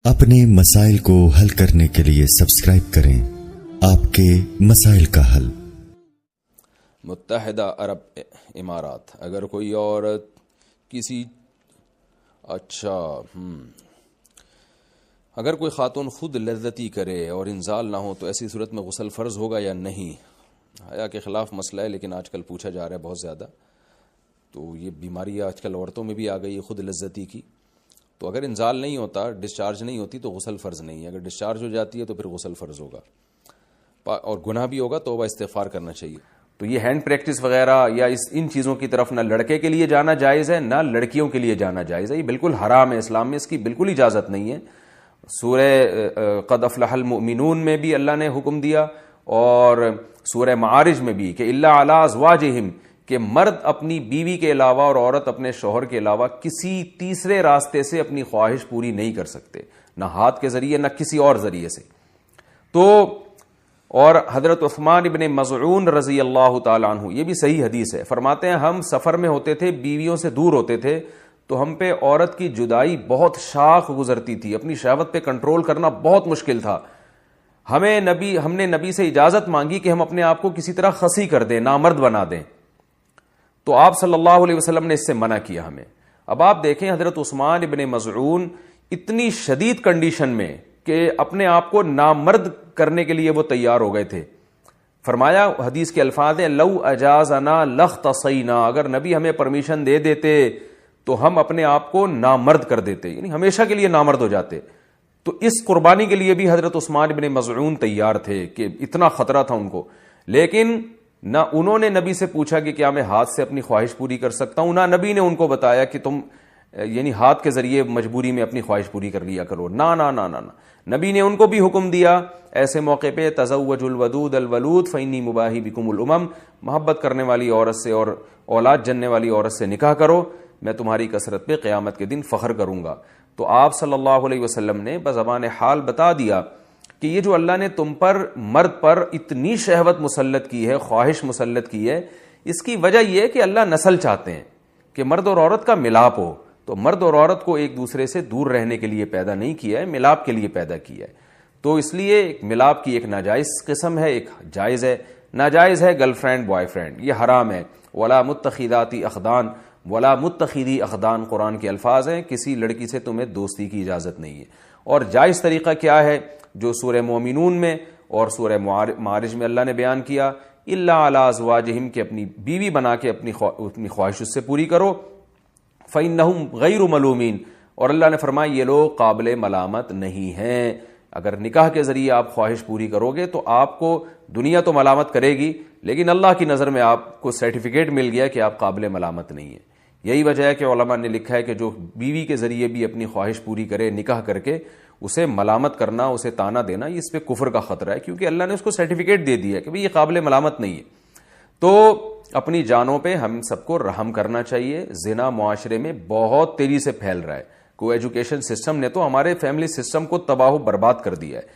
اپنے مسائل کو حل کرنے کے لیے سبسکرائب کریں آپ کے مسائل کا حل۔ متحدہ عرب امارات، اگر کوئی عورت کسی اگر کوئی خاتون خود لذتی کرے اور انزال نہ ہو تو ایسی صورت میں غسل فرض ہوگا یا نہیں؟ حیا کے خلاف مسئلہ ہے، لیکن آج کل پوچھا جا رہا ہے بہت زیادہ۔ تو یہ بیماری آج کل عورتوں میں بھی آ گئی ہے خود لذتی کی۔ تو اگر انزال نہیں ہوتا، ڈسچارج نہیں ہوتی تو غسل فرض نہیں ہے۔ اگر ڈسچارج ہو جاتی ہے تو پھر غسل فرض ہوگا اور گناہ بھی ہوگا، توبہ استغفار کرنا چاہیے۔ تو یہ ہینڈ پریکٹس وغیرہ یا ان چیزوں کی طرف نہ لڑکے کے لیے جانا جائز ہے، نہ لڑکیوں کے لیے جانا جائز ہے۔ یہ بالکل حرام ہے، اسلام میں اس کی بالکل اجازت نہیں ہے۔ سورہ قد افلح المؤمنون میں بھی اللہ نے حکم دیا، اور سورہ معارج میں بھی کہ الا علی ازواجہم، کہ مرد اپنی بیوی کے علاوہ اور عورت اپنے شوہر کے علاوہ کسی تیسرے راستے سے اپنی خواہش پوری نہیں کر سکتے، نہ ہاتھ کے ذریعے نہ کسی اور ذریعے سے۔ تو اور حضرت عثمان ابن مظعون رضی اللہ تعالی عنہ، یہ بھی صحیح حدیث ہے، فرماتے ہیں ہم سفر میں ہوتے تھے، بیویوں سے دور ہوتے تھے، تو ہم پہ عورت کی جدائی بہت شاق گزرتی تھی، اپنی شہوت پہ کنٹرول کرنا بہت مشکل تھا۔ ہم نے نبی سے اجازت مانگی کہ ہم اپنے آپ کو کسی طرح خصی کر دیں، نامرد بنا دیں، تو آپ صلی اللہ علیہ وسلم نے اس سے منع کیا ہمیں۔ اب آپ دیکھیں حضرت عثمان ابن مظعون اتنی شدید کنڈیشن میں کہ اپنے آپ کو نامرد کرنے کے لیے وہ تیار ہو گئے تھے۔ فرمایا، حدیث کے الفاظ ہیں، لو اجازنا لاختصینا، اگر نبی ہمیں پرمیشن دے دیتے تو ہم اپنے آپ کو نامرد کر دیتے، یعنی ہمیشہ کے لیے نامرد ہو جاتے۔ تو اس قربانی کے لیے بھی حضرت عثمان ابن مظعون تیار تھے کہ اتنا خطرہ تھا ان کو، لیکن نہ انہوں نے نبی سے پوچھا کہ کیا میں ہاتھ سے اپنی خواہش پوری کر سکتا ہوں، نہ نبی نے ان کو بتایا کہ تم یعنی ہاتھ کے ذریعے مجبوری میں اپنی خواہش پوری کر لیا کرو، نہ نہ نہ نہ نبی نے ان کو بھی حکم دیا ایسے موقع پہ، تزوجوا الودود الولود فانی مباہی بکم الامم، محبت کرنے والی عورت سے اور اولاد جننے والی عورت سے نکاح کرو، میں تمہاری کثرت پہ قیامت کے دن فخر کروں گا۔ تو آپ صلی اللہ علیہ وسلم نے بزبان حال بتا دیا کہ یہ جو اللہ نے تم پر، مرد پر اتنی شہوت مسلط کی ہے، خواہش مسلط کی ہے، اس کی وجہ یہ ہے کہ اللہ نسل چاہتے ہیں کہ مرد اور عورت کا ملاپ ہو۔ تو مرد اور عورت کو ایک دوسرے سے دور رہنے کے لیے پیدا نہیں کیا ہے، ملاپ کے لیے پیدا کیا ہے۔ تو اس لیے ملاپ کی ایک ناجائز قسم ہے، ایک جائز ہے۔ ناجائز ہے گرل فرینڈ بوائے فرینڈ، یہ حرام ہے۔ ولا متخذاتی اخدان ولا متخذی اخدان قرآن کے الفاظ ہیں، کسی لڑکی سے تمہیں دوستی کی اجازت نہیں ہے۔ اور جائز طریقہ کیا ہے جو سورہ مومنون میں اور سورہ معارج میں اللہ نے بیان کیا، الا علی ازواجہم، کہ اپنی بیوی بنا کے اپنی خواہش اس سے پوری کرو، فإنہم غیر ملومین، اور اللہ نے فرمایا یہ لوگ قابل ملامت نہیں ہیں۔ اگر نکاح کے ذریعے آپ خواہش پوری کرو گے تو آپ کو دنیا تو ملامت کرے گی، لیکن اللہ کی نظر میں آپ کو سرٹیفکیٹ مل گیا کہ آپ قابل ملامت نہیں ہیں۔ یہی وجہ ہے کہ علماء نے لکھا ہے کہ جو بیوی کے ذریعے بھی اپنی خواہش پوری کرے نکاح کر کے، اسے ملامت کرنا، اسے تانا دینا، اس پہ کفر کا خطرہ ہے، کیونکہ اللہ نے اس کو سرٹیفکیٹ دے دیا کہ بھئی یہ قابل ملامت نہیں ہے۔ تو اپنی جانوں پہ ہم سب کو رحم کرنا چاہیے۔ زنا معاشرے میں بہت تیزی سے پھیل رہا ہے، کو ایجوکیشن سسٹم نے تو ہمارے فیملی سسٹم کو تباہ و برباد کر دیا ہے۔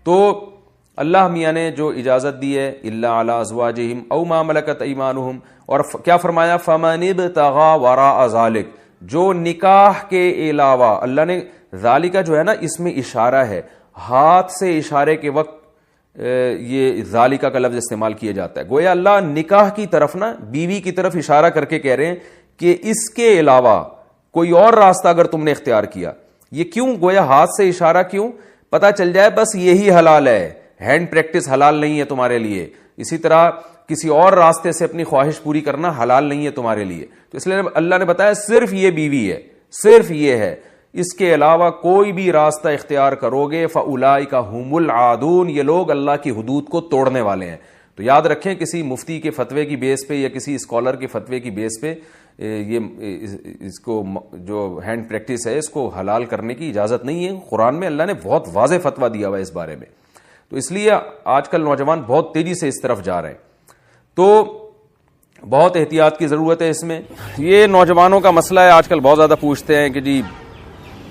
تو اللہ میاں نے جو اجازت دی ہے، الا علی ازواجہم او ما ملکت ایمانہم، اور کیا فرمایا، فمن ابتغى وراء ذلک، جو نکاح کے علاوہ، اللہ نے ذالکہ جو ہے نا، اس میں اشارہ ہے، ہاتھ سے اشارے کے وقت یہ ذالکہ کا لفظ استعمال کیا جاتا ہے، گویا اللہ نکاح کی طرف نا، بیوی کی طرف اشارہ کر کے کہہ رہے ہیں کہ اس کے علاوہ کوئی اور راستہ اگر تم نے اختیار کیا، یہ کیوں گویا ہاتھ سے اشارہ کیوں؟ پتہ چل جائے بس یہی حلال ہے، ہینڈ پریکٹس حلال نہیں ہے تمہارے لیے، اسی طرح کسی اور راستے سے اپنی خواہش پوری کرنا حلال نہیں ہے تمہارے لیے۔ تو اس لیے اللہ نے بتایا صرف یہ بیوی ہے، صرف یہ ہے، اس کے علاوہ کوئی بھی راستہ اختیار کرو گے فَأُولَئِكَ هُمُ الْعَادُونَ، یہ لوگ اللہ کی حدود کو توڑنے والے ہیں۔ تو یاد رکھیں، کسی مفتی کے فتوے کی بیس پہ یا کسی اسکالر کے فتوے کی بیس پہ یہ اس کو جو ہینڈ پریکٹس ہے اس کو حلال کرنے کی اجازت نہیں ہے۔ قرآن میں اللہ نے بہت واضح فتویٰ دیا ہوا ہے اس بارے میں۔ تو اس لیے آج کل نوجوان بہت تیزی سے اس طرف جا رہے ہیں، تو بہت احتیاط کی ضرورت ہے اس میں۔ یہ نوجوانوں کا مسئلہ ہے، آج کل بہت زیادہ پوچھتے ہیں کہ جی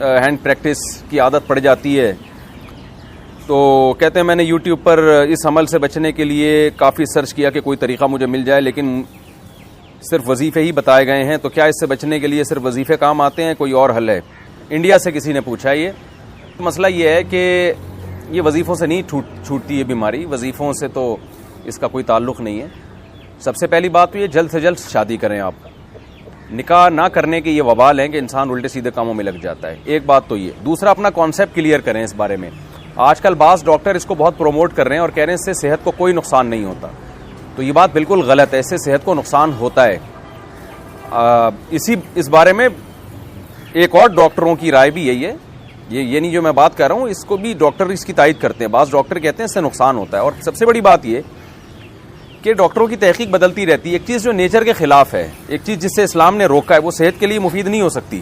ہینڈ پریکٹس کی عادت پڑ جاتی ہے، تو کہتے ہیں میں نے یوٹیوب پر اس عمل سے بچنے کے لیے کافی سرچ کیا کہ کوئی طریقہ مجھے مل جائے، لیکن صرف وظیفے ہی بتائے گئے ہیں، تو کیا اس سے بچنے کے لیے صرف وظیفے کام آتے ہیں، کوئی اور حل ہے؟ انڈیا سے کسی نے پوچھا یہ مسئلہ یہ ہے کہ یہ وظیفوں سے نہیں چھوٹتی یہ بیماری, وظیفوں سے تو اس کا کوئی تعلق نہیں ہے. سب سے پہلی بات تو یہ جلد سے جلد شادی کریں. آپ نکاح نہ کرنے کے یہ وبال ہیں کہ انسان الٹے سیدھے کاموں میں لگ جاتا ہے. ایک بات تو یہ. دوسرا, اپنا کانسیپٹ کلیئر کریں اس بارے میں. آج کل بعض ڈاکٹر اس کو بہت پروموٹ کر رہے ہیں اور کہہ رہے ہیں اس سے صحت کو کوئی نقصان نہیں ہوتا. تو یہ بات بالکل غلط ہے, اس سے صحت کو نقصان ہوتا ہے. اس بارے میں ایک اور ڈاکٹروں کی رائے بھی یہی ہے. یہ نہیں جو میں بات کر رہا ہوں, اس کو بھی ڈاکٹر اس کی تائید کرتے ہیں. بعض ڈاکٹر کہتے ہیں اس سے نقصان ہوتا ہے. اور سب سے بڑی بات یہ کہ ڈاکٹروں کی تحقیق بدلتی رہتی ہے. ایک چیز جو نیچر کے خلاف ہے, ایک چیز جس سے اسلام نے روکا ہے, وہ صحت کے لیے مفید نہیں ہو سکتی.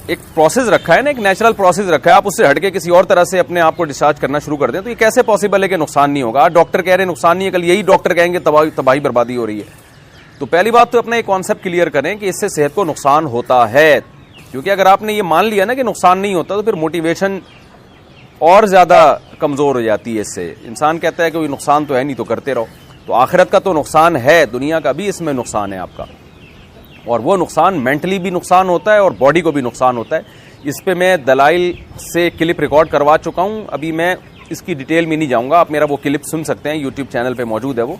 ایک پروسیس رکھا ہے نا, ایک نیچرل پروسیس رکھا ہے, آپ اس سے ہٹ کے کسی اور طرح سے اپنے آپ کو ڈسچارج کرنا شروع کر دیں تو یہ کیسے پاسبل ہے کہ نقصان نہیں ہوگا؟ ڈاکٹر کہہ رہے ہیں نقصان نہیں ہے, کل یہی ڈاکٹر کہیں گے تباہی بربادی ہو رہی ہے. تو پہلی بات تو اپنا ایک کانسیپٹ کلیئر کریں کہ اس سے صحت کو نقصان ہوتا ہے. کیونکہ اگر آپ نے یہ مان لیا نا کہ نقصان نہیں ہوتا تو پھر موٹیویشن اور زیادہ کمزور ہو جاتی ہے. اس سے انسان کہتا ہے کہ کوئی نقصان تو ہے نہیں تو کرتے رہو. تو آخرت کا تو نقصان ہے, دنیا کا بھی اس میں نقصان ہے آپ کا, اور وہ نقصان مینٹلی بھی نقصان ہوتا ہے اور باڈی کو بھی نقصان ہوتا ہے. اس پہ میں دلائل سے کلپ ریکارڈ کروا چکا ہوں, ابھی میں اس کی ڈیٹیل میں نہیں جاؤں گا. آپ میرا وہ کلپ سن سکتے ہیں, یوٹیوب چینل پہ موجود ہے وہ,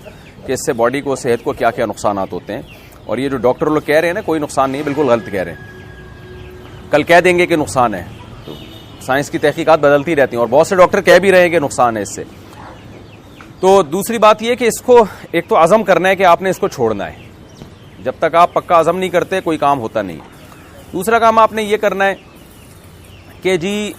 کہ اس سے باڈی کو, صحت کو کیا کیا نقصانات ہوتے ہیں. اور یہ جو ڈاکٹر لوگ کہہ رہے ہیں نا کوئی نقصان نہیں, بالکل غلط کہہ رہے ہیں. کل کہہ دیں گے کہ نقصان ہے. تو سائنس کی تحقیقات بدلتی رہتی ہیں اور بہت سے ڈاکٹر کہہ بھی رہے ہیں کہ نقصان ہے اس سے. تو دوسری بات یہ کہ اس کو ایک تو عزم کرنا ہے کہ آپ نے اس کو چھوڑنا ہے. جب تک آپ پکا عزم نہیں کرتے کوئی کام ہوتا نہیں. دوسرا کام آپ نے یہ کرنا ہے کہ جی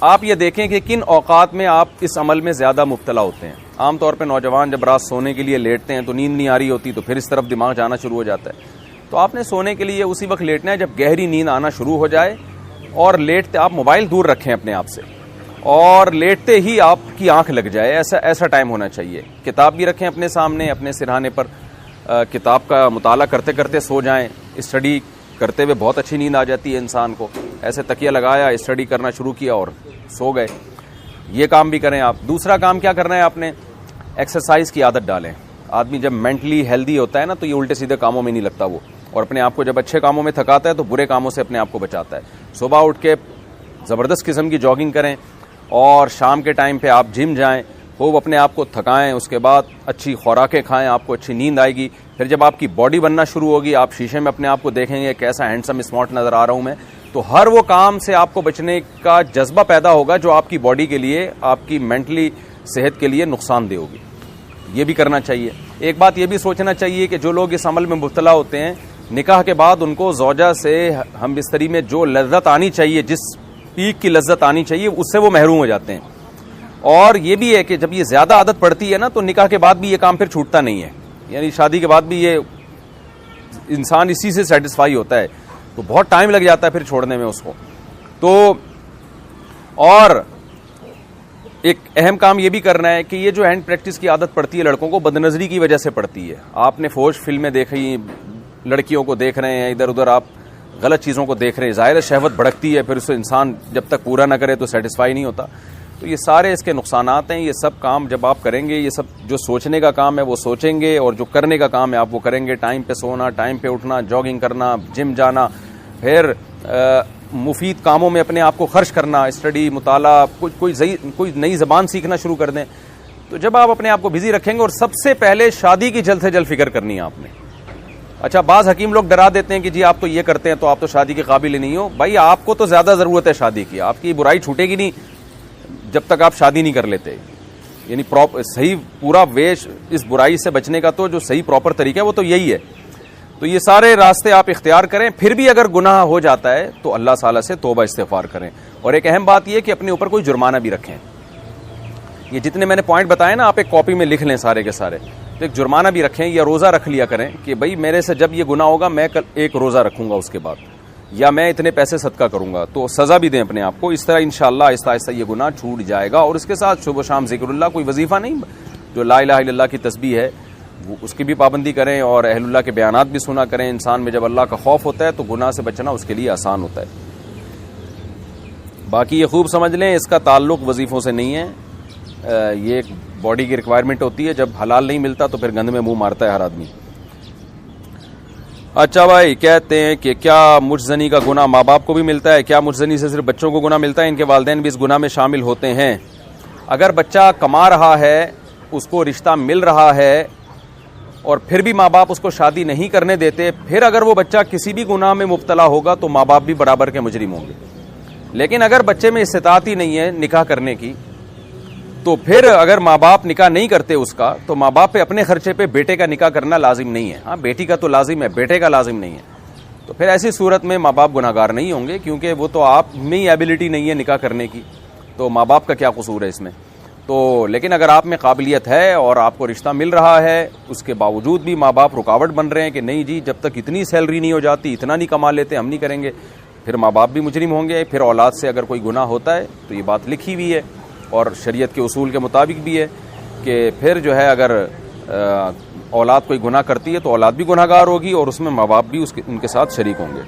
آپ یہ دیکھیں کہ کن اوقات میں آپ اس عمل میں زیادہ مبتلا ہوتے ہیں. عام طور پہ نوجوان جب رات سونے کے لیے لیٹتے ہیں تو نیند نہیں آ رہی ہوتی, تو پھر اس طرف دماغ جانا شروع ہو جاتا ہے. تو آپ نے سونے کے لیے اسی وقت لیٹنا ہے جب گہری نیند آنا شروع ہو جائے, اور لیٹتے آپ موبائل دور رکھیں اپنے آپ سے, اور لیٹتے ہی آپ کی آنکھ لگ جائے, ایسا ٹائم ہونا چاہیے. کتاب بھی رکھیں اپنے سامنے, اپنے سرہانے پر, کتاب کا مطالعہ کرتے کرتے سو جائیں. اسٹڈی کرتے ہوئے بہت اچھی نیند آ جاتی ہے انسان کو. ایسے تکیہ لگایا, اسٹڈی کرنا شروع کیا اور سو گئے. یہ کام بھی کریں آپ. دوسرا کام کیا کرنا ہے آپ نے, ایکسرسائز کی عادت ڈالیں. آدمی جب مینٹلی ہیلدی ہوتا ہے نا تو یہ الٹے سیدھے کاموں میں نہیں لگتا وہ, اور اپنے آپ کو جب اچھے کاموں میں تھکاتا ہے تو برے کاموں سے اپنے آپ کو بچاتا ہے. صبح اٹھ کے زبردست قسم کی جاگنگ کریں, اور شام کے ٹائم پہ آپ جم جائیں, خوب اپنے آپ کو تھکائیں. اس کے بعد اچھی خوراکیں کھائیں, آپ کو اچھی نیند آئے گی. پھر جب آپ کی باڈی بننا شروع ہوگی, آپ شیشے میں اپنے آپ کو دیکھیں گے کیسا ہینڈسم اسمارٹ نظر آ رہا ہوں میں, تو ہر وہ کام سے آپ کو بچنے کا جذبہ پیدا ہوگا جو آپ کی باڈی کے لیے, آپ کی مینٹلی صحت کے لیے نقصان دہ ہوگی. یہ بھی کرنا چاہیے. ایک بات یہ بھی سوچنا چاہیے کہ جو لوگ اس عمل میں مبتلا ہوتے ہیں, نکاح کے بعد ان کو زوجہ سے ہم بستری میں جو لذت آنی چاہیے, جس پیک کی لذت آنی چاہیے, اس سے وہ محروم ہو جاتے ہیں. اور یہ بھی ہے کہ جب یہ زیادہ عادت پڑتی ہے نا تو نکاح کے بعد بھی یہ کام پھر چھوٹتا نہیں ہے. یعنی شادی کے بعد بھی یہ انسان اسی سے سیٹسفائی ہوتا ہے, تو بہت ٹائم لگ جاتا ہے پھر چھوڑنے میں اس کو. تو اور ایک اہم کام یہ بھی کرنا ہے کہ یہ جو ہینڈ پریکٹس کی عادت پڑتی ہے لڑکوں کو, بد نظری کی وجہ سے پڑتی ہے. آپ نے فوج فلمیں دیکھی, لڑکیوں کو دیکھ رہے ہیں ادھر ادھر, آپ غلط چیزوں کو دیکھ رہے ہیں, ظاہر شہوت بھڑکتی ہے, پھر اسے انسان جب تک پورا نہ کرے تو سیٹسفائی نہیں ہوتا. تو یہ سارے اس کے نقصانات ہیں. یہ سب کام جب آپ کریں گے, یہ سب جو سوچنے کا کام ہے وہ سوچیں گے, اور جو کرنے کا کام ہے آپ وہ کریں گے. ٹائم پہ سونا, ٹائم پہ اٹھنا, جاگنگ کرنا, جم جانا, پھر مفید کاموں میں اپنے آپ کو خرچ کرنا, اسٹڈی, مطالعہ, کوئی نئی زبان سیکھنا شروع کر دیں. تو جب آپ اپنے آپ کو بزی رکھیں گے, اور سب سے پہلے شادی کی جلد سے جلد فکر کرنی ہے آپ نے. اچھا, بعض حکیم لوگ ڈرا دیتے ہیں کہ جی آپ تو یہ کرتے ہیں تو آپ تو شادی کے قابل ہی نہیں ہو. بھائی آپ کو تو زیادہ ضرورت ہے شادی کی, آپ کی برائی چھوٹے گی نہیں جب تک آپ شادی نہیں کر لیتے. یعنی صحیح پورا ویش اس برائی سے بچنے کا تو جو صحیح پراپر طریقہ ہے وہ تو یہی ہے. تو یہ سارے راستے آپ اختیار کریں. پھر بھی اگر گناہ ہو جاتا ہے تو اللہ تعالیٰ سے توبہ استغفار کریں. اور ایک اہم بات یہ کہ اپنے اوپر کوئی جرمانہ بھی رکھیں. یہ جتنے میں نے پوائنٹ بتائے نا, آپ ایک کاپی میں لکھ لیں سارے کے سارے. تو ایک جرمانہ بھی رکھیں, یا روزہ رکھ لیا کریں کہ بھائی میرے سے جب یہ گناہ ہوگا میں کل ایک روزہ رکھوں گا اس کے بعد, یا میں اتنے پیسے صدقہ کروں گا. تو سزا بھی دیں اپنے آپ کو. اس طرح انشاءاللہ آہستہ آہستہ یہ گناہ چھوٹ جائے گا. اور اس کے ساتھ صبح شام ذکر اللہ, کوئی وظیفہ نہیں, جو لا الہ الا اللہ کی تسبیح ہے اس کی بھی پابندی کریں, اور اہل اللہ کے بیانات بھی سنا کریں. انسان میں جب اللہ کا خوف ہوتا ہے تو گناہ سے بچنا اس کے لیے آسان ہوتا ہے. باقی یہ خوب سمجھ لیں, اس کا تعلق وظیفوں سے نہیں ہے. یہ ایک باڈی کی ریکوائرمنٹ ہوتی ہے. جب حلال نہیں ملتا تو پھر گند میں منہ مارتا ہے ہر آدمی. اچھا بھائی، کہتے ہیں کہ کیا مجزنی کا گناہ ماں باپ کو بھی ملتا ہے؟ کیا مجزنی سے صرف بچوں کو گناہ ملتا ہے؟ ان کے والدین بھی اس گناہ میں شامل ہوتے ہیں؟ اگر بچہ کما رہا ہے، اس کو رشتہ مل رہا ہے اور پھر بھی ماں باپ اس کو شادی نہیں کرنے دیتے، پھر اگر وہ بچہ کسی بھی گناہ میں مبتلا ہوگا تو ماں باپ بھی برابر کے مجرم ہوں گے. لیکن اگر بچے میں استطاعت ہی نہیں ہے نکاح کرنے کی، تو پھر اگر ماں باپ نکاح نہیں کرتے اس کا، تو ماں باپ پہ اپنے خرچے پہ بیٹے کا نکاح کرنا لازم نہیں ہے. ہاں، بیٹی کا تو لازم ہے، بیٹے کا لازم نہیں ہے. تو پھر ایسی صورت میں ماں باپ گناہ گار نہیں ہوں گے، کیونکہ وہ تو آپ میں ہی ایبلٹی نہیں ہے نکاح کرنے کی، تو ماں باپ کا کیا قصور ہے اس میں. تو لیکن اگر آپ میں قابلیت ہے اور آپ کو رشتہ مل رہا ہے، اس کے باوجود بھی ماں باپ رکاوٹ بن رہے ہیں کہ نہیں جی، جب تک اتنی سیلری نہیں ہو جاتی، اتنا نہیں کما لیتے، ہم نہیں کریں گے، پھر ماں باپ بھی مجرم ہوں گے. پھر اولاد سے اگر کوئی گناہ ہوتا ہے تو یہ بات لکھی ہوئی ہے اور شریعت کے اصول کے مطابق بھی ہے کہ پھر جو ہے اگر اولاد کوئی گناہ کرتی ہے تو اولاد بھی گناہ گار ہوگی اور اس میں ماں باپ بھی ان کے ساتھ شریک ہوں گے.